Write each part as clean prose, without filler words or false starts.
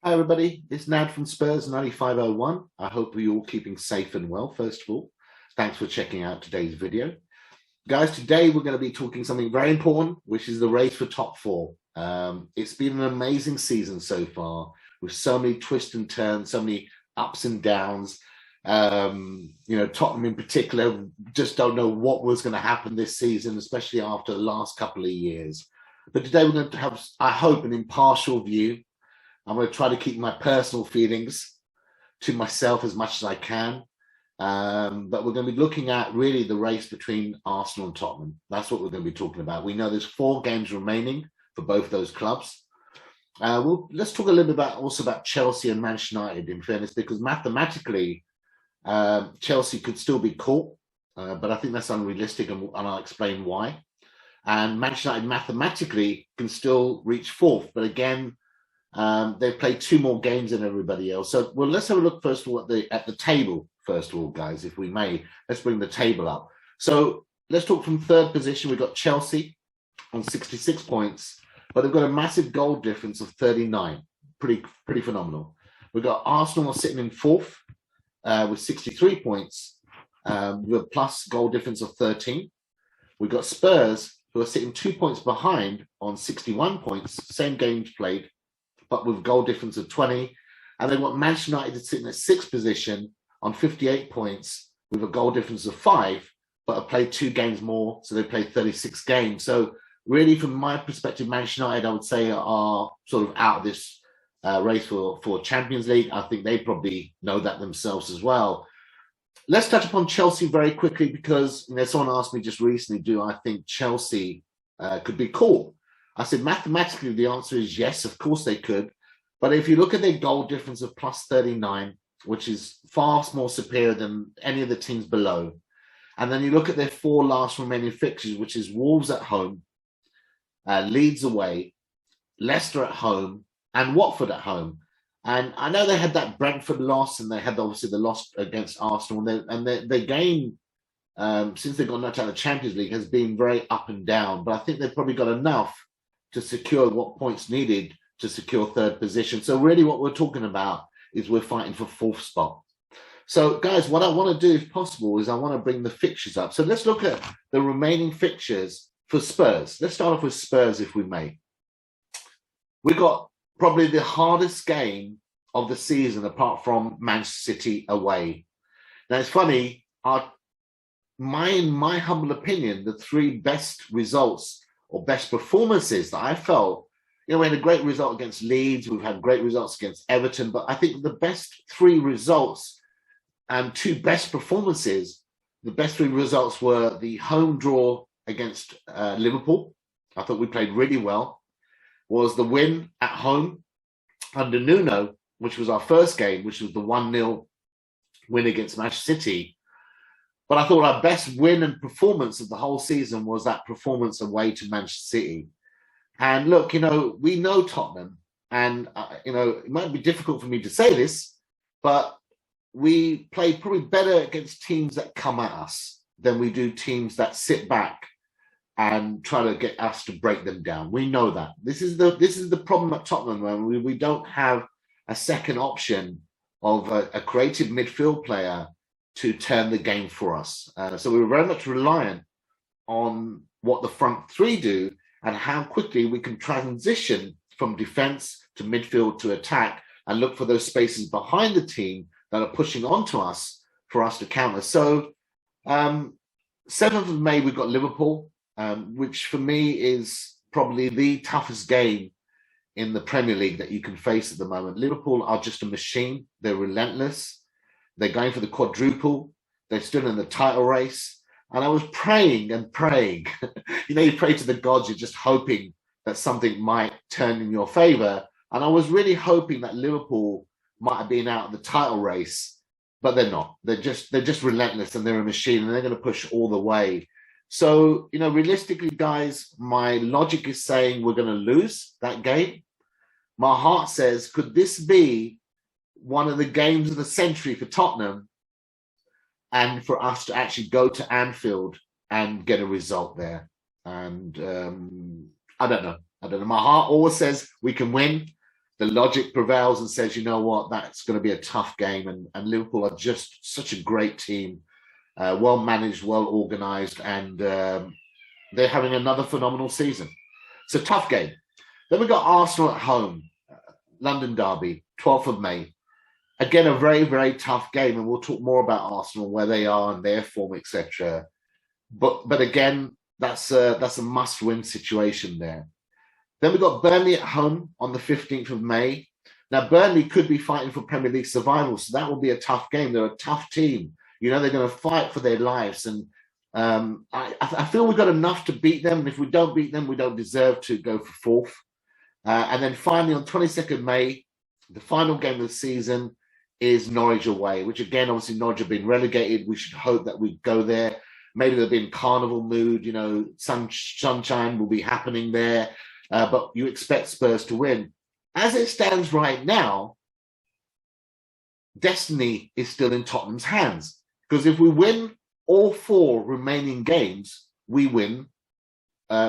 Hi, everybody. It's Nad from Spurs 9501. I hope you're all keeping safe and well, first of all. Thanks for checking out today's video. Guys, today we're going to be talking something very important, which is the race for top four. It's been an amazing season so far, with so many twists and turns, so many ups and downs. Tottenham in particular just don't know what was going to happen this season, especially after the last couple of years. But today we're going to have, I hope, an impartial view. I'm going to try to keep my personal feelings to myself as much as I can. But we're going to be looking at really the race between Arsenal and Tottenham. That's what we're going to be talking about. We know there's 4 games remaining for both those clubs. Let's talk a little bit also about Chelsea and Manchester United, in fairness, because mathematically, Chelsea could still be caught, but I think that's unrealistic, and I'll explain why. And Manchester United mathematically can still reach 4th, but again, they've played 2 more games than everybody else. So, let's have a look first of all at the table. First of all, guys, if we may, let's bring the table up. So let's talk from 3rd position. We've got Chelsea on 66 points, but they've got a massive goal difference of 39. Pretty phenomenal. We've got Arsenal sitting in 4th with 63 points, with a plus goal difference of 13. We've got Spurs, who are sitting 2 points behind on 61 points, same games played, but with goal difference of 20. And then got Manchester United sitting at 6th position on 58 points with a goal difference of 5, but have played 2 games more, so they played 36 games. So really, from my perspective, Manchester United, I would say, are sort of out of this race for Champions League. I think they probably know that themselves as well. Let's touch upon Chelsea very quickly, because someone asked me just recently, do I think Chelsea could be caught? I said, mathematically, the answer is yes, of course they could. But if you look at their goal difference of plus 39, which is far more superior than any of the teams below, and then you look at their 4 last remaining fixtures, which is Wolves at home, Leeds away, Leicester at home, and Watford at home. And I know they had that Brentford loss, and they had obviously the loss against Arsenal, and their game, since they got knocked out of the Champions League, has been very up and down. But I think they've probably got enough to secure what points needed to secure 3rd position. So really what we're talking about is we're fighting for 4th spot. So guys, what I want to do, if possible, is I want to bring the fixtures up. So let's look at the remaining fixtures for Spurs. Let's start off with Spurs, if we may. We got probably the hardest game of the season, apart from Manchester City away. Now it's funny, in my humble opinion, the 3 best results or best performances that I felt, we had a great result against Leeds, we've had great results against Everton, but I think the best 3 results and 2 best performances, the best 3 results were the home draw against Liverpool. I thought we played really well. Was the win at home under Nuno, which was our first game, which was the 1-0 win against Manchester City. But I thought our best win and performance of the whole season was that performance away to Manchester City. And look, we know Tottenham, and, it might be difficult for me to say this, but we play probably better against teams that come at us than we do teams that sit back and try to get us to break them down. We know that. This is the problem at Tottenham, where we don't have a second option of a creative midfield player to turn the game for us. So we were very much reliant on what the front 3 do, and how quickly we can transition from defense to midfield to attack, and look for those spaces behind the team that are pushing onto us for us to counter. So 7th of May, we've got Liverpool, which for me is probably the toughest game in the Premier League that you can face at the moment. Liverpool are just a machine. They're relentless. They're going for the quadruple. They're still in the title race. And I was praying and praying. You pray to the gods, you're just hoping that something might turn in your favor. And I was really hoping that Liverpool might have been out of the title race, but they're not. They're just relentless, and they're a machine, and they're going to push all the way. So, realistically, guys, my logic is saying we're going to lose that game. My heart says, could this be one of the games of the century for Tottenham, and for us to actually go to Anfield and get a result there? And I don't know. My heart always says we can win. the logic prevails and says, you know what, that's going to be a tough game. And Liverpool are just such a great team, well managed, well organised, and they're having another phenomenal season. It's a tough game. Then we've got Arsenal at home, London derby, 12th of May. Again, a very, very tough game, and we'll talk more about Arsenal, where they are and their form, etc. But again, that's a must-win situation there. Then we've got Burnley at home on the 15th of May. Now, Burnley could be fighting for Premier League survival, so that will be a tough game. They're a tough team. You know, they're going to fight for their lives, and I feel we've got enough to beat them. And if we don't beat them, we don't deserve to go for fourth. And then finally, on 22nd May, the final game of the season is Norwich away, which again, obviously Norwich have been relegated. We should hope that we go there. Maybe they'll be in carnival mood, you know, sunshine will be happening there, but you expect Spurs to win. As it stands right now, destiny is still in Tottenham's hands, because if we win all 4 remaining games, we win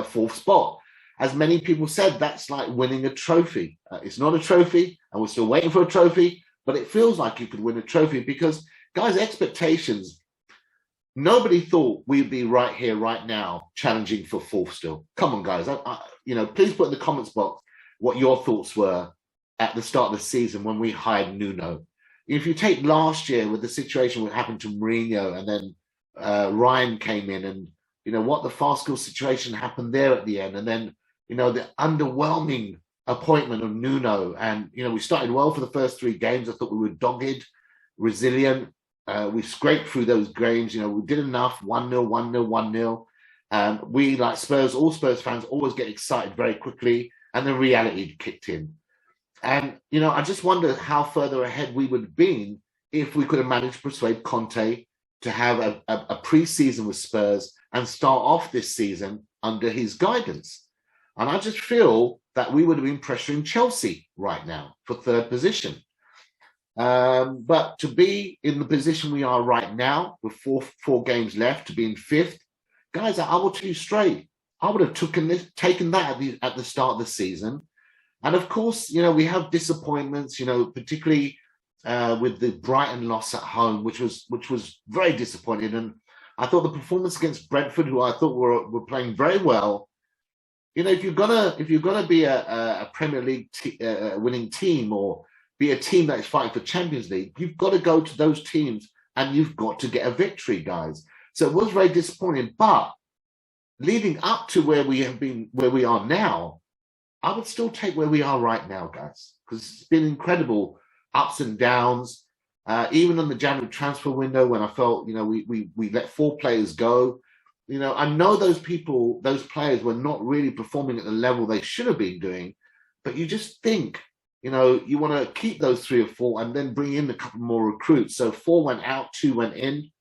fourth spot. As many people said, that's like winning a trophy. It's not a trophy, and we're still waiting for a trophy, but it feels like you could win a trophy because, guys, expectations, nobody thought we'd be right here, right now, challenging for fourth still. Come on, guys. You know, please put in the comments box what your thoughts were at the start of the season when we hired Nuno. If you take last year with the situation what happened to Mourinho, and then Ryan came in, and, you know, what the farcical situation happened there at the end, and then, you know, the underwhelming appointment of Nuno. And, you know, we started well for the first 3 games. I thought we were dogged, resilient. We scraped through those games. You know, we did enough. 1-0, 1-0, 1-0. We, like Spurs, all Spurs fans, always get excited very quickly, and the reality kicked in. And, you know, I just wonder how further ahead we would have been if we could have managed to persuade Conte to have a pre-season with Spurs and start off this season under his guidance. And I just feel that we would have been pressuring Chelsea right now for 3rd position. But to be in the position we are right now, with four games left, to be in 5th, guys, I will tell you straight, I would have taken that at the start of the season. And of course, you know, we have disappointments, you know, particularly with the Brighton loss at home, which was very disappointing. And I thought the performance against Brentford, who I thought were playing very well, you know, if you're gonna be a Premier League winning team, or be a team that is fighting for Champions League, you've got to go to those teams and you've got to get a victory, guys. So it was very disappointing. But leading up to where we have been, where we are now, I would still take where we are right now, guys, because it's been incredible ups and downs. Even in the January transfer window, when I felt, you know, we let 4 players go. You know, I know those players were not really performing at the level they should have been doing, but you just think, you know, you want to keep those 3 or 4 and then bring in a couple more recruits. So 4 went out, 2 went in,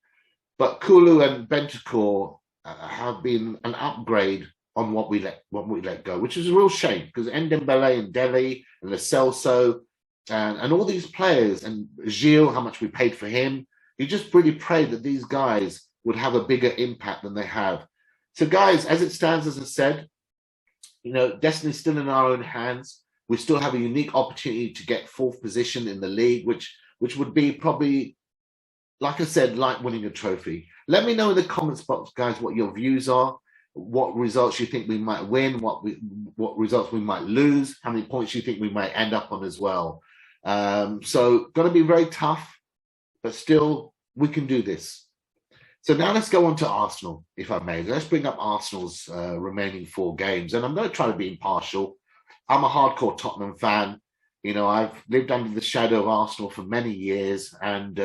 but Kulu and Bentancur have been an upgrade on what we let go, which is a real shame, because Ndombele and Dele and Lo Celso and all these players, and Gilles, how much we paid for him, you just really pray that these guys would have a bigger impact than they have. So, guys, as it stands, as I said, you know, destiny's still in our own hands. We still have a unique opportunity to get 4th position in the league, which would be probably, like I said, like winning a trophy. Let me know in the comments box, guys, what your views are, what results you think we might win, what results we might lose, how many points you think we might end up on as well. So, going to be very tough, but still, we can do this. So now let's go on to Arsenal, if I may. Let's bring up Arsenal's remaining 4 games. And I'm going to try to be impartial. I'm a hardcore Tottenham fan. You know, I've lived under the shadow of Arsenal for many years, and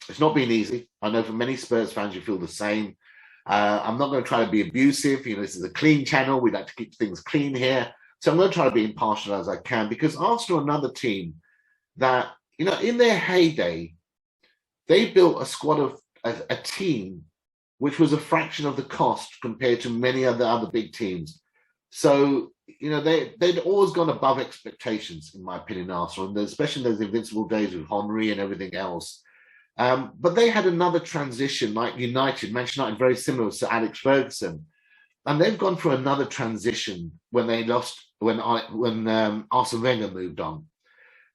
it's not been easy. I know for many Spurs fans, you feel the same. I'm not going to try to be abusive. You know, this is a clean channel. We like to keep things clean here. So I'm going to try to be impartial as I can, because Arsenal are another team that, you know, in their heyday, they built a squad of a team which was a fraction of the cost compared to many other big teams. So, you know, they'd always gone above expectations, in my opinion, Arsenal, and especially those invincible days with Henry and everything else. But they had another transition, like Manchester United, very similar to Alex Ferguson. and they've gone through another transition when they lost when Arsene Wenger moved on,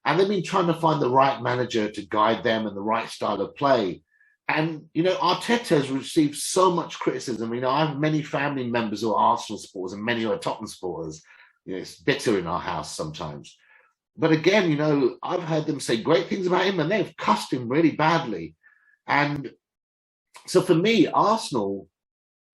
and they've been trying to find the right manager to guide them and the right style of play. And Arteta has received so much criticism. I have many family members who are Arsenal supporters and many who are Tottenham supporters. It's bitter in our house sometimes. But again, I've heard them say great things about him, and they've cussed him really badly. And so for me, Arsenal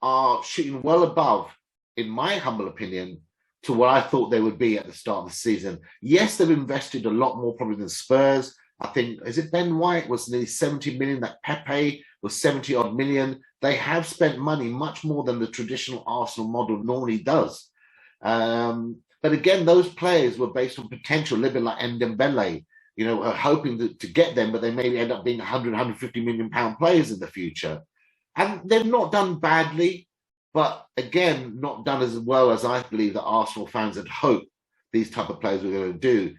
are shooting well above, in my humble opinion, to what I thought they would be at the start of the season. Yes, they've invested a lot more probably than Spurs. I think, is it Ben White was nearly 70 million, that Pepe was 70 odd million. They have spent money much more than the traditional Arsenal model normally does. But again, those players were based on potential, a little bit like Ndembele, hoping to get them, but they maybe end up being 100, 150 million pound players in the future. And they've not done badly, but again, not done as well as I believe that Arsenal fans had hoped these type of players were going to do.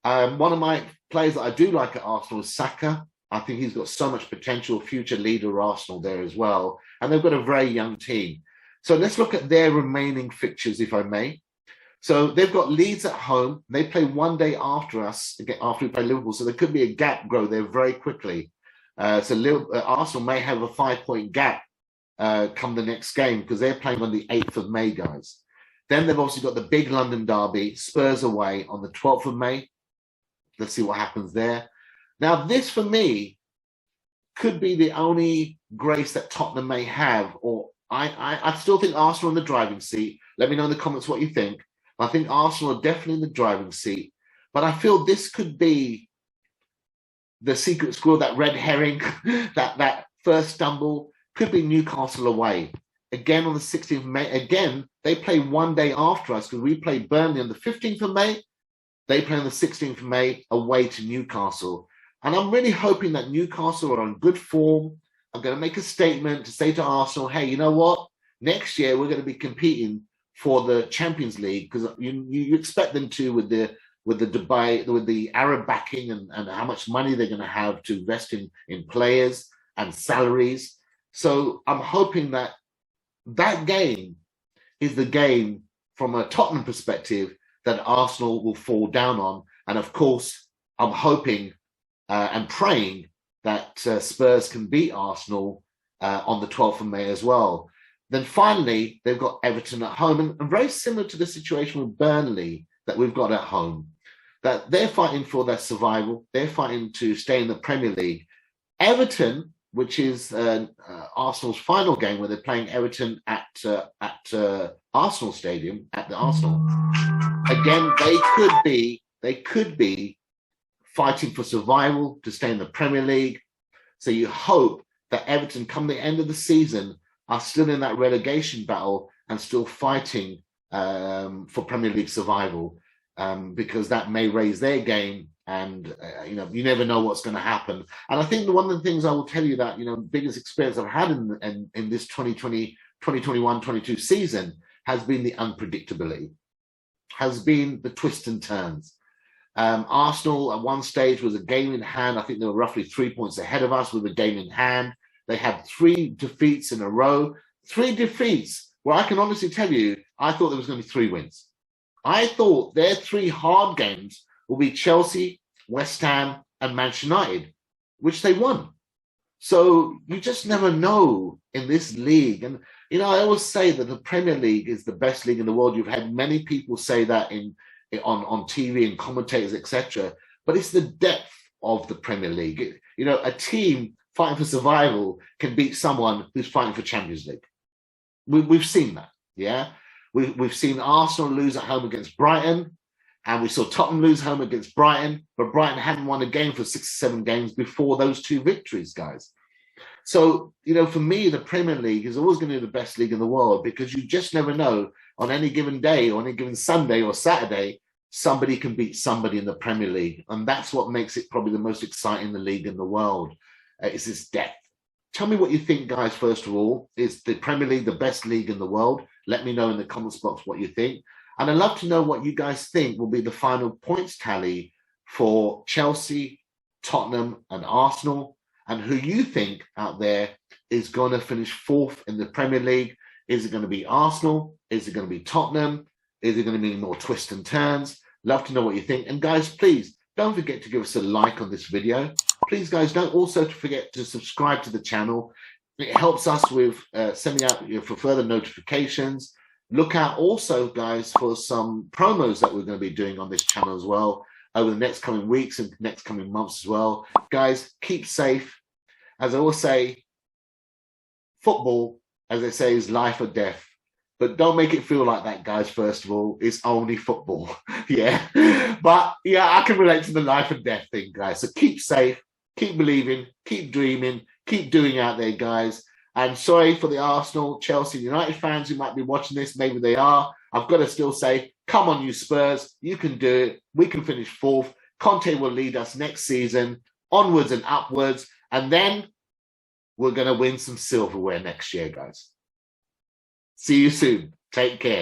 One of my players that I do like at Arsenal is Saka. I think he's got so much potential, future leader of Arsenal there as well. And they've got a very young team. So let's look at their remaining fixtures, if I may. So they've got Leeds at home. They play one day after us, after we play Liverpool. So there could be a gap grow there very quickly. So Arsenal may have a 5-point gap come the next game because they're playing on the 8th of May, guys. Then they've also got the big London derby, Spurs away on the 12th of May. Let's see what happens there. Now, this for me could be the only grace that Tottenham may have, or I still think Arsenal in the driving seat. Let me know in the comments what you think. I think Arsenal are definitely in the driving seat, but I feel this could be the secret squirrel, that red herring, that first stumble, could be Newcastle away. Again, on the 16th of May. Again, they play one day after us because we play Burnley on the 15th of May. They play on the 16th of May away to Newcastle. And I'm really hoping that Newcastle are on good form. I'm going to make a statement to say to Arsenal, hey, you know what? Next year, we're going to be competing for the Champions League because you expect them to with the Dubai, with the Arab backing and how much money they're going to have to invest in players and salaries. So I'm hoping that game is the game from a Tottenham perspective that Arsenal will fall down on. And of course, I'm hoping and praying that Spurs can beat Arsenal on the 12th of May as well. Then finally, they've got Everton at home, and very similar to the situation with Burnley that we've got at home, that they're fighting for their survival. They're fighting to stay in the Premier League. Everton, which is Arsenal's final game, where they're playing Everton at Arsenal Stadium, at the Arsenal. Again, they could be fighting for survival to stay in the Premier League. So you hope that Everton, come the end of the season, are still in that relegation battle and still fighting for Premier League survival, because that may raise their game. And you never know what's going to happen. And I think one of the things I will tell you that biggest experience I've had in this 2021-22 season has been the unpredictability, has been the twists and turns. Arsenal at one stage was a game in hand. I think they were roughly 3 points ahead of us with a game in hand. They had 3 defeats in a row, 3 defeats where I can honestly tell you, I thought there was going to be 3 wins. I thought their 3 hard games will be Chelsea, West Ham, and Manchester United, which they won. So you just never know in this league. And, I always say that the Premier League is the best league in the world. You've had many people say that on TV and commentators, etc. But it's the depth of the Premier League. A team fighting for survival can beat someone who's fighting for Champions League. We've seen that, yeah? We've seen Arsenal lose at home against Brighton, and we saw Tottenham lose home against Brighton, but Brighton hadn't won a game for 6 or 7 games before those 2 victories, guys. So, for me, the Premier League is always going to be the best league in the world, because you just never know on any given day or any given Sunday or Saturday, somebody can beat somebody in the Premier League. And that's what makes it probably the most exciting league in the world, is this depth. Tell me what you think, guys, first of all. Is the Premier League the best league in the world? Let me know in the comments box what you think. And I'd love to know what you guys think will be the final points tally for Chelsea, Tottenham, and Arsenal, and who you think out there is going to finish 4th in the Premier League. Is it going to be Arsenal? Is it going to be Tottenham? Is it going to be more twists and turns? Love to know what you think. And guys, please don't forget to give us a like on this video. Please, guys, don't also forget to subscribe to the channel. It helps us with sending out for further notifications. Look out also, guys, for some promos that we're going to be doing on this channel as well over the next coming weeks and next coming months as well. Guys, keep safe. As I always say, football, as they say, is life or death. But don't make it feel like that, guys, first of all. It's only football. Yeah. But, yeah, I can relate to the life and death thing, guys. So keep safe, keep believing, keep dreaming, keep doing out there, guys. I'm sorry for the Arsenal, Chelsea, United fans who might be watching this. Maybe they are. I've got to still say, come on, you Spurs. You can do it. We can finish fourth. Conte will lead us next season, onwards and upwards. And then we're going to win some silverware next year, guys. See you soon. Take care.